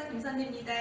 안녕하세요. 김선희입니다.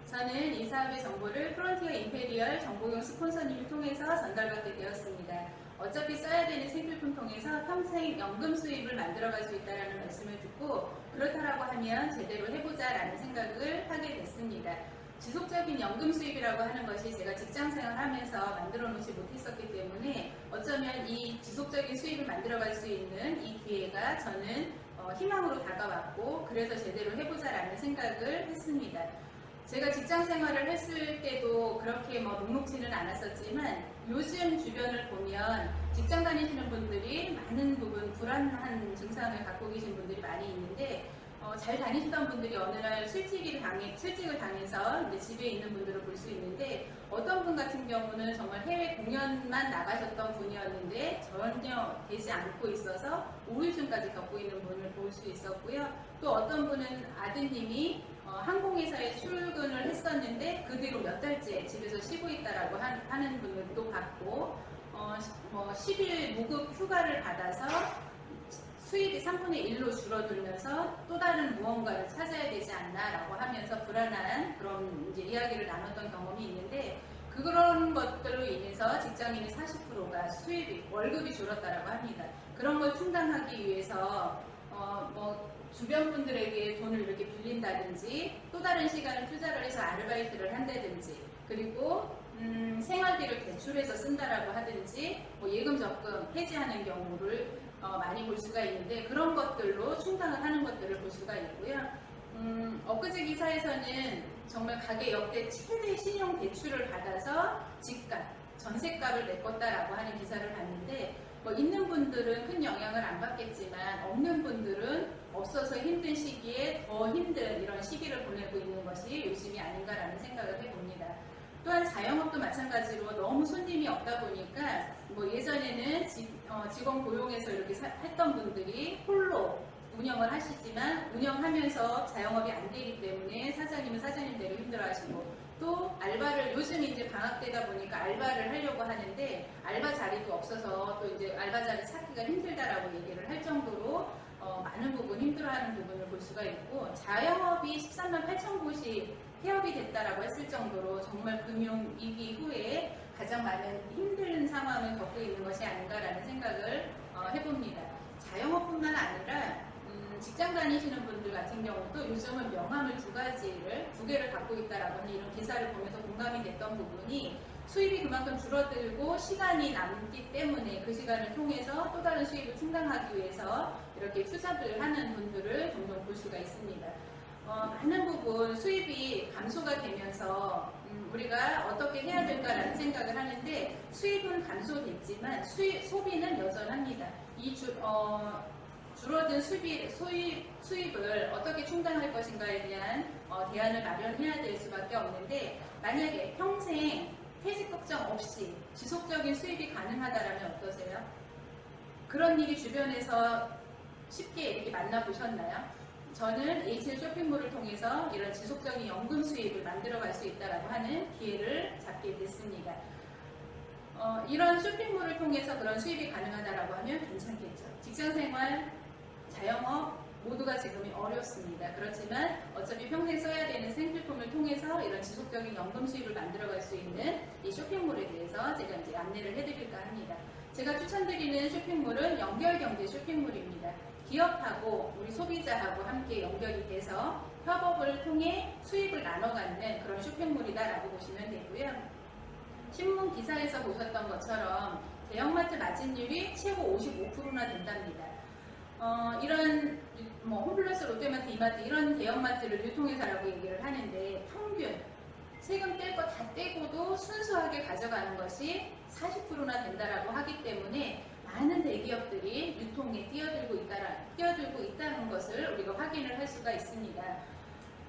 저는 이 사업의 정보를 프론티어 임페리얼 정보용 스폰서님을 통해서 전달받게 되었습니다. 어차피 써야 되는 생필품 통해서 평생 연금 수입을 만들어갈 수 있다는 말씀을 듣고 그렇다라고 하면 제대로 해보자라는 생각을 하게 됐습니다. 지속적인 연금 수입이라고 하는 것이 제가 직장생활 하면서 만들어 놓지 못했었기 때문에 어쩌면 이 지속적인 수입을 만들어갈 수 있는 이 기회가 저는 희망으로 다가왔고 그래서 제대로 해보자라는 생각을 했습니다. 제가 직장생활을 했을 때도 그렇게 녹록지는 않았었지만 요즘 주변을 보면 직장 다니시는 분들이 많은 부분 불안한 증상을 갖고 계신 분들이 많이 있는데 잘 다니시던 분들이 어느 날 실직을 당해서 이제 집에 있는 분들을 볼 수 있는데 어떤 분 같은 경우는 정말 해외 공연만 나가셨던 분이었는데 전혀 되지 않고 있어서 우울증까지 겪고 있는 분을 볼 수 있었고요. 또 어떤 분은 아드님이 항공회사에 출근을 했었는데 그 뒤로 몇 달째 집에서 쉬고 있다라고 하는 분들도 봤고 10일 무급 휴가를 받아서 수입이 3분의 1로 줄어들면서 또 다른 무언가를 찾아야 되지 않나라고 하면서 불안한 그런 이제 이야기를 나눴던 경험이 있는데 그런 것들로 인해서 직장인의 40%가 월급이 줄었다라고 합니다. 그런 걸 충당하기 위해서 주변 분들에게 돈을 이렇게 빌린다든지 또 다른 시간을 투자를 해서 아르바이트를 한다든지 그리고 생활비를 대출해서 쓴다라고 하든지 예금 적금 해지하는 경우를 많이 볼 수가 있는데 그런 것들로 충당을 하는 것들을 볼 수가 있고요. 엊그제 기사에서는 정말 가계 역대 최대 신용 대출을 받아서 집값, 전셋값을 메꿨다라고 하는 기사를 봤는데 있는 분들은 큰 영향을 안 받겠지만 없는 분들은 없어서 힘든 시기에 더 힘든 이런 시기를 보내고 있는 것이 요즘이 아닌가라는 생각을 해봅니다. 또한 자영업도 마찬가지로 너무 손님이 없다 보니까 예전에는 직원 고용해서 이렇게 했던 분들이 홀로 운영을 하시지만 운영하면서 자영업이 안 되기 때문에 사장님은 사장님대로 힘들어하시고 또 알바를 요즘 이제 방학 때다 보니까 알바를 하려고 하는데 알바 자리도 없어서 또 이제 알바 자리 찾기가 힘들다라고 얘기를 할 정도로 많은 부분 힘들어하는 부분을 볼 수가 있고 자영업이 13만 8천 곳이 폐업이 됐다라고 했을 정도로 정말 금융위기 후에 가장 많은 힘든 상황을 겪고 있는 것이 아닌가라는 생각을 해봅니다. 자영업뿐만 아니라 직장 다니시는 분들 같은 경우도 요즘은 명함을 두 개를 갖고 있다라고 하는 이런 기사를 보면서 공감이 됐던 부분이 수입이 그만큼 줄어들고 시간이 남기 때문에 그 시간을 통해서 또 다른 수입을 충당하기 위해서 이렇게 투자를 하는 분들을 종종 볼 수가 있습니다. 많은 부분 수입이 감소가 되면서 우리가 어떻게 해야 될까라는 생각을 하는데 수입은 감소됐지만 소비는 여전합니다. 줄어든 수입을 어떻게 충당할 것인가에 대한 대안을 마련해야 될 수밖에 없는데 만약에 평생 퇴직 걱정 없이 지속적인 수입이 가능하다면 어떠세요? 그런 일이 주변에서 쉽게 이렇게 만나보셨나요? 저는 H&M 쇼핑몰을 통해서 이런 지속적인 연금 수입을 만들어갈 수 있다고 하는 기회를 잡게 됐습니다. 이런 쇼핑몰을 통해서 그런 수입이 가능하다고 하면 괜찮겠죠. 직장생활, 자영업 모두가 지금이 어렵습니다. 그렇지만 어차피 평생 써야 되는 생필품을 통해서 이런 지속적인 연금 수입을 만들어갈 수 있는 이 쇼핑몰에 대해서 제가 이제 안내를 해드릴까 합니다. 제가 추천드리는 쇼핑몰은 연결경제 쇼핑몰입니다. 기업하고 우리 소비자하고 함께 연결이 돼서 협업을 통해 수입을 나눠가는 그런 쇼핑몰이다라고 보시면 되고요. 신문 기사에서 보셨던 것처럼 대형마트 마진율이 최고 55%나 된답니다. 이런 홈플러스, 롯데마트, 이마트 이런 대형마트를 유통회사라고 얘기를 하는데 평균 세금 뗄 거 다 떼고도 순수하게 가져가는 것이 40%나 된다라고 하기 때문에 많은 대기업들이 유통에 뛰어들고 있다는 것을 우리가 확인을 할 수가 있습니다.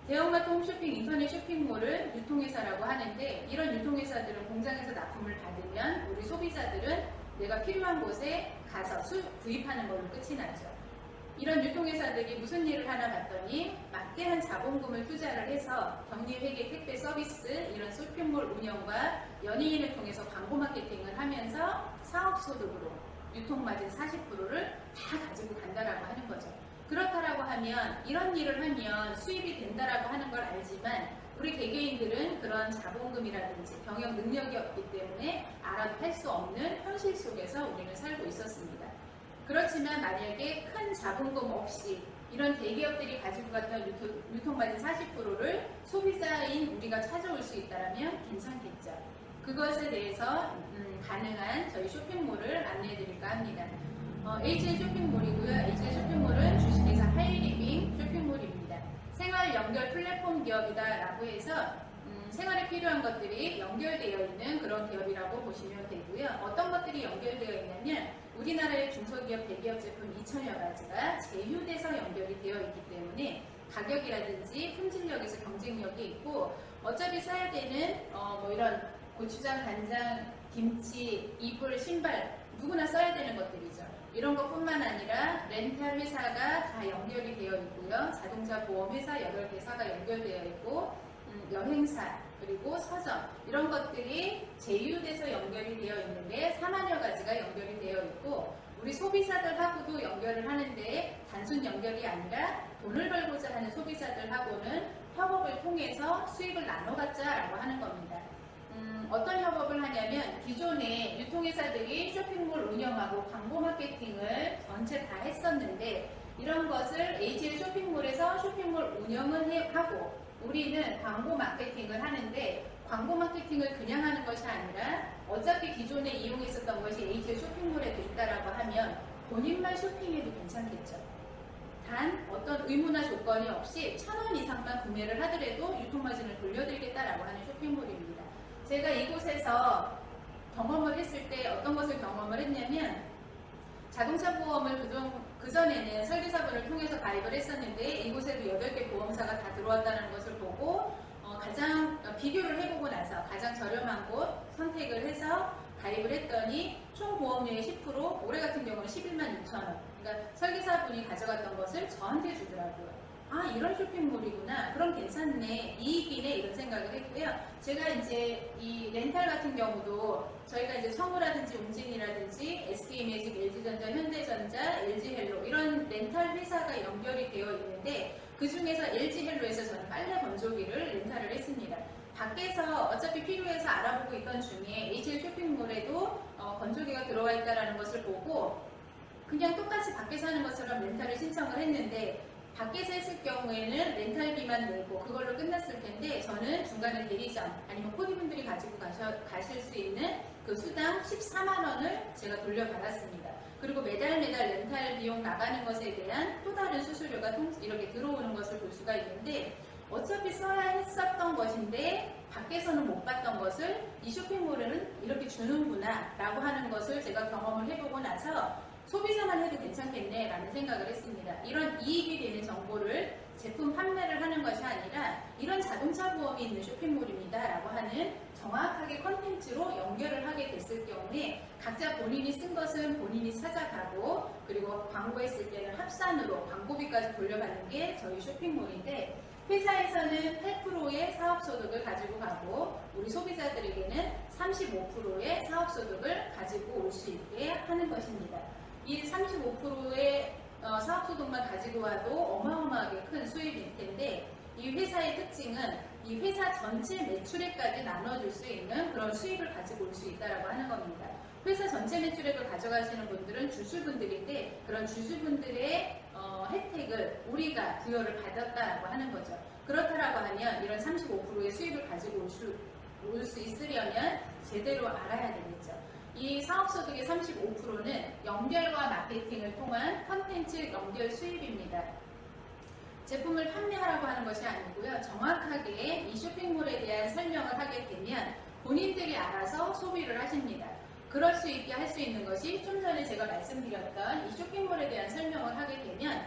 대형마트 홈쇼핑, 인터넷 쇼핑몰을 유통회사라고 하는데 이런 유통회사들은 공장에서 납품을 받으면 우리 소비자들은 내가 필요한 곳에 가서 구입하는 걸로 끝이 나죠. 이런 유통회사들이 무슨 일을 하나 봤더니 막대한 자본금을 투자를 해서 격리, 회계, 택배 서비스 이런 쇼핑몰 운영과 연예인을 통해서 광고 마케팅을 하면서 사업소득으로 유통마진 40%를 다 가지고 간다라고 하는 거죠. 그렇다라고 하면 이런 일을 하면 수입이 된다라고 하는 걸 알지만 우리 개개인들은 그런 자본금이라든지 경영 능력이 없기 때문에 알아도 할 수 없는 현실 속에서 우리는 살고 있었습니다. 그렇지만 만약에 큰 자본금 없이 이런 대기업들이 가지고 갔던 유통마진 40%를 소비자인 우리가 찾아올 수 있다면 괜찮겠죠. 그것에 대해서 가능한 저희 쇼핑몰을 안내해 드릴까 합니다. HL 쇼핑몰이고요. HL 쇼핑몰은 주식회사 하이리빙 쇼핑몰입니다. 생활 연결 플랫폼 기업이다라고 해서 생활에 필요한 것들이 연결되어 있는 그런 기업이라고 보시면 되고요. 어떤 것들이 연결되어 있냐면 우리나라의 중소기업, 대기업 제품 2,000여 가지가 제휴돼서 연결이 되어 있기 때문에 가격이라든지 품질력에서 경쟁력이 있고 어차피 써야 되는 뭐 이런 고추장, 간장, 김치, 이불, 신발 누구나 써야 되는 것들이죠. 이런 것뿐만 아니라 렌탈 회사가 다 연결이 되어 있고요. 자동차 보험 회사 8개사가 연결되어 있고 여행사 그리고 서점 이런 것들이 제휴돼서 연결이 되어 있는데 4만여 가지가 연결이 되어 있고 우리 소비자들하고도 연결을 하는데 단순 연결이 아니라 돈을 벌고자 하는 소비자들하고는 협업을 통해서 수익을 나눠갖자라고 하는 겁니다. 어떤 협업을 하냐면 기존에 유통회사들이 쇼핑몰 운영하고 광고 마케팅을 전체 다 했었는데 이런 것을 HL 쇼핑몰에서 쇼핑몰 운영을 하고 우리는 광고 마케팅을 하는데 광고 마케팅을 그냥 하는 것이 아니라 어차피 기존에 이용했었던 것이 HL 쇼핑몰에도 있다라고 하면 본인만 쇼핑해도 괜찮겠죠. 단 어떤 의무나 조건이 없이 1,000원 이상만 구매를 하더라도 유통마진을 돌려드리겠다라고 하는 쇼핑몰입니다. 제가 이곳에서 경험을 했을 때 어떤 것을 경험을 했냐면 자동차 보험을 그전에는 설계사분을 통해서 가입을 했었는데 이곳에도 8개 보험사가 다 들어왔다는 것을 보고 가장 비교를 해보고 나서 가장 저렴한 곳 선택을 해서 가입을 했더니 총 보험료의 10% 올해 같은 경우는 11만 6천 원 그러니까 설계사분이 가져갔던 것을 저한테 주더라고요. 아 이런 쇼핑몰이구나 그럼 괜찮네 이익이네 이런 생각을 했고요. 제가 이제 이 렌탈 같은 경우도 저희가 이제 청우라든지 웅진이라든지 SK매직, LG전자, 현대전자, LG헬로 이런 렌탈 회사가 연결이 되어 있는데 그 중에서 LG헬로에서 저는 빨래 건조기를 렌탈을 했습니다. 밖에서 어차피 필요해서 알아보고 있던 중에 HL 쇼핑몰에도 건조기가 들어와 있다는 것을 보고 그냥 똑같이 밖에서 하는 것처럼 렌탈을 신청을 했는데 밖에서 했을 경우에는 렌탈비만 내고 그걸로 끝났을 텐데 저는 중간에 대리점 아니면 코디분들이 가지고 가실 수 있는 그 수당 14만 원을 제가 돌려받았습니다. 그리고 매달 렌탈 비용 나가는 것에 대한 또 다른 수수료가 이렇게 들어오는 것을 볼 수가 있는데 어차피 써야 했었던 것인데 밖에서는 못 봤던 것을 이 쇼핑몰은 이렇게 주는구나 라고 하는 것을 제가 경험을 해보고 나서 소비자만 해도 괜찮겠네 라는 생각을 했습니다. 이런 이익이 되는 정보를 제품 판매를 하는 것이 아니라 이런 자동차 보험이 있는 쇼핑몰입니다 라고 하는 정확하게 컨텐츠로 연결을 하게 됐을 경우에 각자 본인이 쓴 것은 본인이 찾아가고 그리고 광고했을 때는 합산으로 광고비까지 돌려받는 게 저희 쇼핑몰인데 회사에서는 8%의 사업소득을 가지고 가고 우리 소비자들에게는 35%의 사업소득을 가지고 올 수 있게 하는 것입니다. 이 35%의 사업소득만 가지고 와도 어마어마하게 큰 수입일 텐데 이 회사의 특징은 이 회사 전체 매출액까지 나눠줄 수 있는 그런 수입을 가지고 올 수 있다고 하는 겁니다. 회사 전체 매출액을 가져가시는 분들은 주주분들인데 그런 주주분들의 혜택을 우리가 부여를 받았다라고 하는 거죠. 그렇다라고 하면 이런 35%의 수입을 가지고 올 수 있으려면 제대로 알아야 되겠죠. 이 사업소득의 35%는 연결과 마케팅을 통한 컨텐츠 연결 수입입니다. 제품을 판매하라고 하는 것이 아니고요. 정확하게 이 쇼핑몰에 대한 설명을 하게 되면 본인들이 알아서 소비를 하십니다. 그럴 수 있게 할 수 있는 것이 좀 전에 제가 말씀드렸던 이 쇼핑몰에 대한 설명을 하게 되면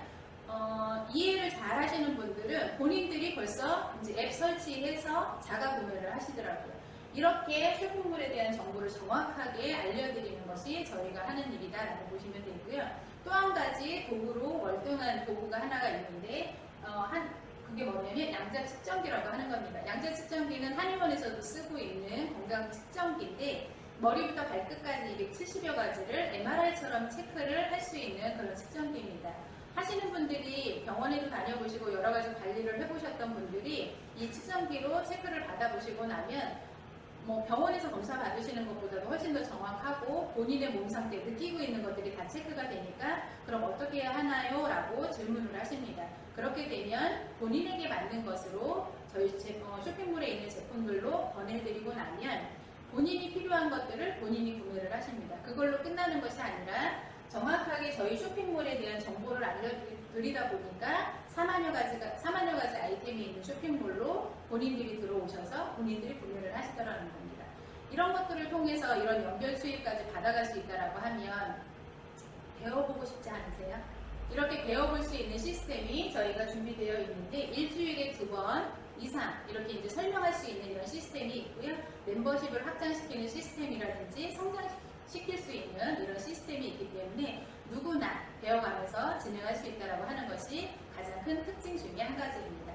이해를 잘 하시는 분들은 본인들이 벌써 이제 앱 설치해서 자가 구매를 하시더라고요. 이렇게 쇼핑몰에 대한 정보를 정확하게 알려드리는 것이 저희가 하는 일이다라고 보시면 되고요. 또 한 가지 도구로 월등한 도구가 하나가 있는데 그게 뭐냐면 양자 측정기라고 하는 겁니다. 양자 측정기는 한의원에서도 쓰고 있는 건강 측정기인데 머리부터 발끝까지 270여 가지를 MRI처럼 체크를 할 수 있는 그런 측정기입니다. 하시는 분들이 병원에도 다녀보시고 여러 가지 관리를 해보셨던 분들이 이 측정기로 체크를 받아보시고 나면 뭐 병원에서 검사 받으시는 것보다도 훨씬 더 정확하고 본인의 몸 상태 느끼고 있는 것들이 다 체크가 되니까 그럼 어떻게 해야 하나요? 라고 질문을 하십니다. 그렇게 되면 본인에게 맞는 것으로 저희 쇼핑몰에 있는 제품들로 권해드리고 나면 본인이 필요한 것들을 본인이 구매를 하십니다. 그걸로 끝나는 것이 아니라 정확하게 저희 쇼핑몰에 대한 정보를 알려드리다 보니까 4만여 가지 아이템이 있는 쇼핑몰로 본인들이 들어오셔서 본인들이 구매를 하시더라는 겁니다. 이런 것들을 통해서 이런 연결 수익까지 받아갈 수 있다고 하면 배워보고 싶지 않으세요? 이렇게 배워볼 수 있는 시스템이 저희가 준비되어 있는데 일주일에 2번 이상 이렇게 이제 설명할 수 있는 이런 시스템이 있고요. 멤버십을 확장시키는 시스템이라든지 성장시킬 수 있는 이런 시스템이 있기 때문에 누구나 배워가면서 진행할 수 있다고 하는 것이 가장 큰 특징 중에 한 가지입니다.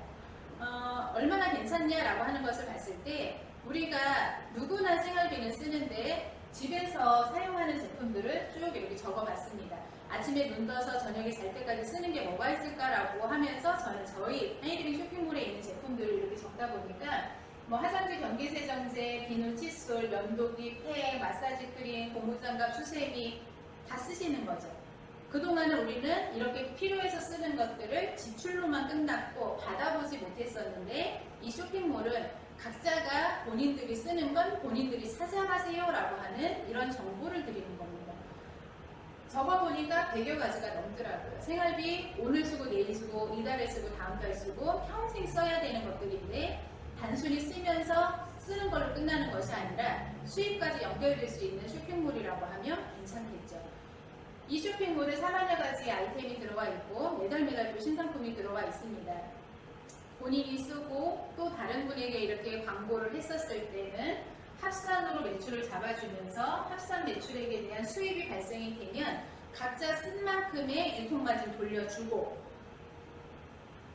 얼마나 괜찮냐라고 하는 것을 봤을 때 우리가 누구나 생활비는 쓰는데 집에서 사용하는 제품들을 쭉 이렇게 적어봤습니다. 아침에 눈 떠서 저녁에 잘 때까지 쓰는 게 뭐가 있을까라고 하면서 저는 저희 하이드링 쇼핑몰에 있는 제품들을 이렇게 적다 보니까 뭐 화장지, 변기세정제, 비누, 칫솔, 면도기, 팩, 마사지 크림, 고무장갑, 수세미 다 쓰시는 거죠. 그동안은 우리는 이렇게 필요해서 쓰는 것들을 지출로만 끝났고 받아보지 못했었는데 이 쇼핑몰은 각자가 본인들이 쓰는 건 본인들이 찾아가세요 라고 하는 이런 정보를 드리는 겁니다. 적어보니까 100여 가지가 넘더라고요. 생활비 오늘 쓰고 내일 쓰고 이달에 쓰고 다음 달 쓰고 평생 써야 되는 것들인데 단순히 쓰면서 쓰는 걸로 끝나는 것이 아니라 수입까지 연결될 수 있는 쇼핑몰이라고 하면 괜찮겠죠. 이 쇼핑몰에 4만여 가지 아이템이 들어가 있고 매달 또 신상품이 들어가 있습니다. 본인이 쓰고 또 다른 분에게 이렇게 광고를 했었을 때는 합산으로 매출을 잡아주면서 합산 매출액에 대한 수입이 발생이 되면 각자 쓴 만큼의 유통마진 돌려주고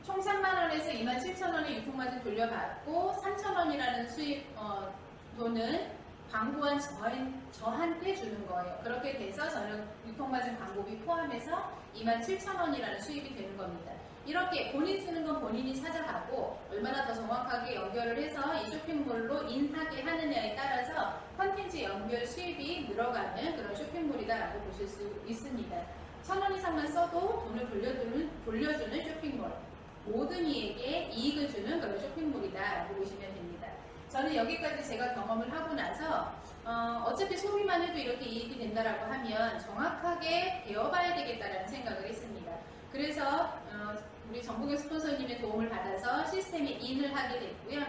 총 3만원에서 27,000원의 유통마진 돌려받고 3,000원이라는 수입 돈은 광고한 저한테 주는 거예요. 그렇게 돼서 저는 유통마진 광고비 포함해서 27,000원이라는 수입이 되는 겁니다. 이렇게 본인 쓰는 건 본인이 찾아가고 얼마나 더 정확하게 연결을 해서 이 쇼핑몰로 인하게 하느냐에 따라서 컨텐츠 연결 수입이 늘어가는 그런 쇼핑몰이다라고 보실 수 있습니다. 1,000원 이상만 써도 돈을 돌려주는 쇼핑몰. 모든 이에게 이익을 주는 그런 쇼핑몰이다라고 보시면 됩니다. 저는 여기까지 제가 경험을 하고 나서 어차피 소비만 해도 이렇게 이익이 된다라고 하면 정확하게 배워봐야 되겠다라는 생각을 했습니다. 그래서 우리 정보경 스폰서님의 도움을 받아서 시스템에 인을 하게 됐고요.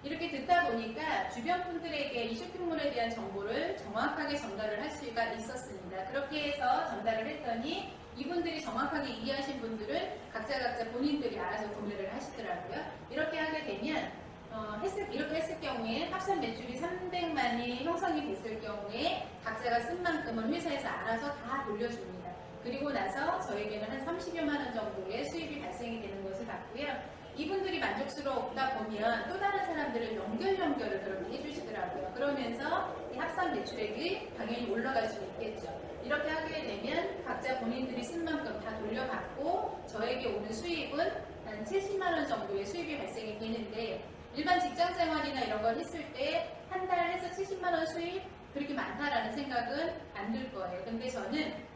이렇게 듣다 보니까 주변 분들에게 이 쇼핑몰에 대한 정보를 정확하게 전달을 할 수가 있었습니다. 그렇게 해서 전달을 했더니 이분들이 정확하게 이해하신 분들은 각자 본인들이 알아서 구매를 하시더라고요. 이렇게 하게 되면 이렇게 했을 경우에 합산 매출이 300만이 형성이 됐을 경우에 각자가 쓴 만큼은 회사에서 알아서 다 돌려줍니다. 그리고 나서 저에게는 한 30여만 원 정도의 수입이 발생이 되는 것을 봤고요. 이분들이 만족스럽다 보면 또 다른 사람들을 연결을 그렇게 해주시더라고요. 그러면서 이 합산 매출액이 당연히 올라갈 수 있겠죠. 이렇게 하게 되면 각자 본인들이 쓴 만큼 다 돌려받고 저에게 오는 수입은 한 70만 원 정도의 수입이 발생이 되는데 일반 직장 생활이나 이런 걸 했을 때 한 달 해서 70만 원 수입 그렇게 많다라는 생각은 안 들 거예요. 근데 저는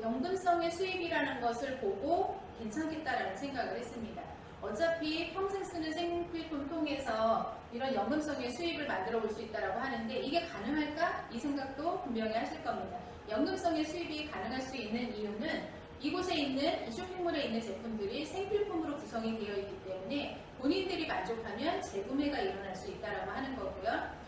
연금성의 수입이라는 것을 보고 괜찮겠다라는 생각을 했습니다. 어차피 평생 쓰는 생필품 통해서 이런 연금성의 수입을 만들어 볼 수 있다고 하는데 이게 가능할까? 이 생각도 분명히 하실 겁니다. 연금성의 수입이 가능할 수 있는 이유는 이곳에 있는 이 쇼핑몰에 있는 제품들이 생필품으로 구성이 되어 있기 때문에 본인들이 만족하면 재구매가 일어날 수 있다고 하는 거고요.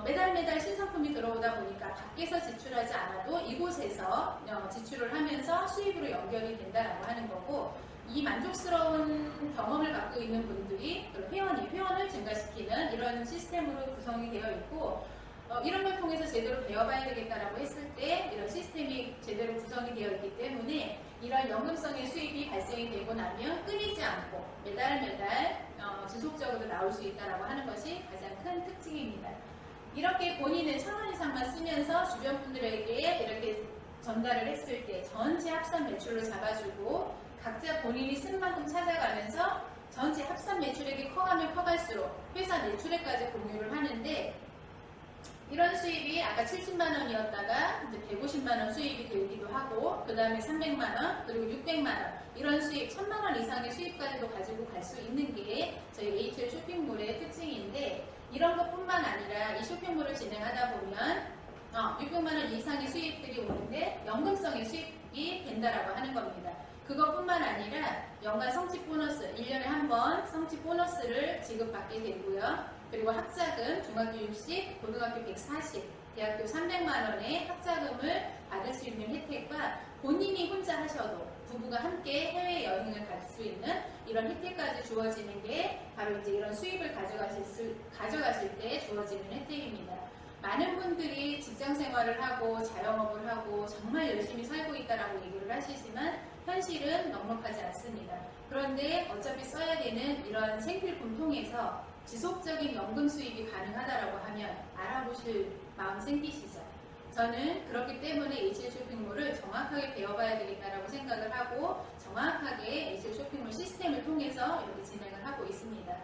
매달 신상품이 들어오다 보니까 밖에서 지출하지 않아도 이곳에서 지출을 하면서 수입으로 연결이 된다고 하는 거고 이 만족스러운 경험을 갖고 있는 분들이 회원을 증가시키는 이런 시스템으로 구성이 되어 있고 이런 걸 통해서 제대로 배워봐야 되겠다라고 했을 때 이런 시스템이 제대로 구성이 되어 있기 때문에 이런 연금성의 수입이 발생이 되고 나면 끊이지 않고 매달 지속적으로 나올 수 있다라고 하는 것이 가장 큰 특징입니다. 이렇게 본인은 1,000원 이상만 쓰면서 주변 분들에게 이렇게 전달을 했을 때 전체 합산 매출로 잡아주고 각자 본인이 쓴 만큼 찾아가면서 전체 합산 매출액이 커가면 커갈수록 회사 매출액까지 공유를 하는데, 이런 수입이 아까 70만 원이었다가 이제 150만 원 수입이 되기도 하고, 그 다음에 300만 원, 그리고 600만 원, 이런 수입, 1000만 원 이상의 수입까지도 가지고 갈 수 있는 게 저희 HL 쇼핑몰의 특징인데, 이런 것뿐만 아니라 이 쇼핑몰을 진행하다 보면 600만 원 이상의 수입들이 오는데 연금성의 수입이 된다라고 하는 겁니다. 그것뿐만 아니라 연간 성취 보너스, 1년에 한 번 성취 보너스를 지급받게 되고요. 그리고 학자금, 중학교 60, 고등학교 140, 대학교 300만 원의 학자금을 받을 수 있는 혜택과 본인이 혼자 하셔도 부부가 함께 해외여행을 갈 수 있는 이런 혜택까지 주어지는 게 바로 이제 이런 수입을 가져가실 때 주어지는 혜택입니다. 많은 분들이 직장 생활을 하고 자영업을 하고 정말 열심히 살고 있다라고 얘기를 하시지만 현실은 넉넉하지 않습니다. 그런데 어차피 써야 되는 이런 생필품 통해서 지속적인 연금 수입이 가능하다라고 하면 알아보실 마음 생기시죠? 저는 그렇기 때문에 HL 쇼핑몰을 정확하게 배워봐야 되겠다라고 생각을 하고 정확하게 HL 쇼핑몰 시스템을 통해서 이렇게 진행을 하고 있습니다.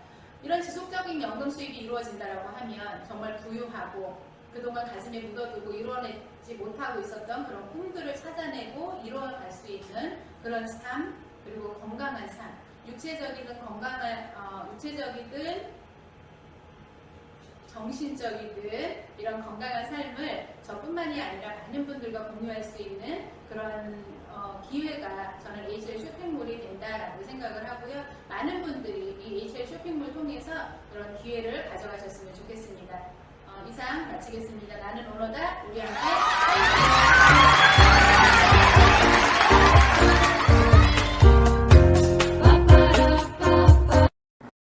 이런 지속적인 연금 수입이 이루어진다라고 하면 정말 부유하고 그동안 가슴에 묻어두고 이루어내지 못하고 있었던 그런 꿈들을 찾아내고 이루어갈 수 있는 그런 삶, 그리고 건강한 삶, 육체적이든 육체적이든 정신적이든 이런 건강한 삶을 저뿐만이 아니라 많은 분들과 공유할 수 있는 그런 기회가 저는 HL 쇼핑몰이 된다라고 생각을 하고요. 많은 분들이 이 HL 쇼핑몰 통해서 그런 기회를 가져가셨으면 좋겠습니다. 이상 마치겠습니다. 나는 오너다 우리 함께